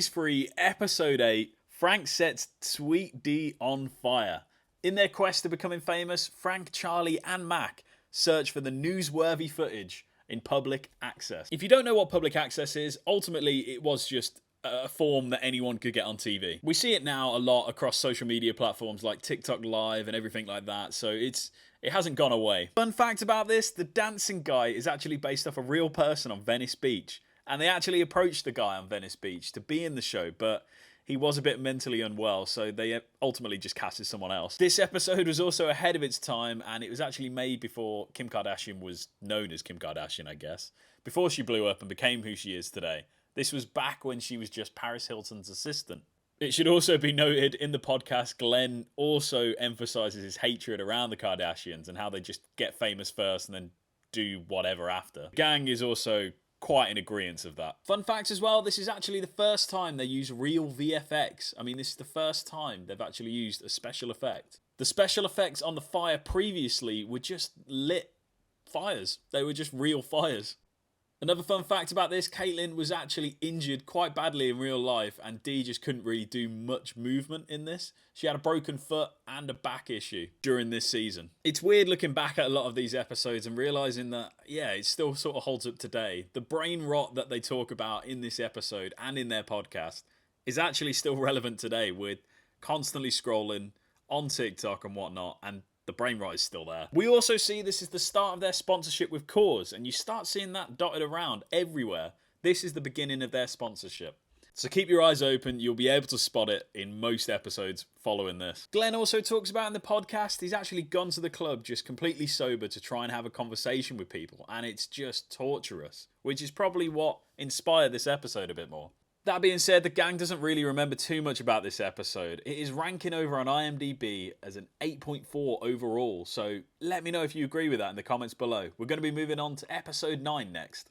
Series 3, Episode 8, Frank sets Sweet D on fire. In their quest to becoming famous, Frank, Charlie and Mac search for the newsworthy footage in public access. If you don't know what public access is, ultimately it was just a form that anyone could get on TV. We see it now a lot across social media platforms like TikTok Live and everything like that, so it hasn't gone away. Fun fact about this, the dancing guy is actually based off a real person on Venice Beach, and they actually approached the guy on Venice Beach to be in the show, but he was a bit mentally unwell, so they ultimately just casted someone else. This episode was also ahead of its time, and it was actually made before Kim Kardashian was known as Kim Kardashian, I guess. Before she blew up and became who she is today. This was back when she was just Paris Hilton's assistant. It should also be noted in the podcast, Glenn also emphasises his hatred around the Kardashians and how they just get famous first and then do whatever after. The gang is also quite in agreement of that. Fun fact as well, this is actually the first time they use real VFX. I mean, this is the first time they've actually used a special effect. The special effects on the fire previously were just lit fires. They were just real fires. Another fun fact about this, Caitlyn was actually injured quite badly in real life and Dee just couldn't really do much movement in this. She had a broken foot and a back issue during this season. It's weird looking back at a lot of these episodes and realising that, yeah, it still sort of holds up today. The brain rot that they talk about in this episode and in their podcast is actually still relevant today with constantly scrolling on TikTok and whatnot, and the brain rot is still there. We also see this is the start of their sponsorship with Coors, and you start seeing that dotted around everywhere. This is the beginning of their sponsorship. So keep your eyes open, you'll be able to spot it in most episodes following this. Glenn also talks about in the podcast, he's actually gone to the club just completely sober to try and have a conversation with people, and it's just torturous, which is probably what inspired this episode a bit more. That being said, the gang doesn't really remember too much about this episode. It is ranking over on IMDb as an 8.4 overall, so let me know if you agree with that in the comments below. We're going to be moving on to episode 9 next.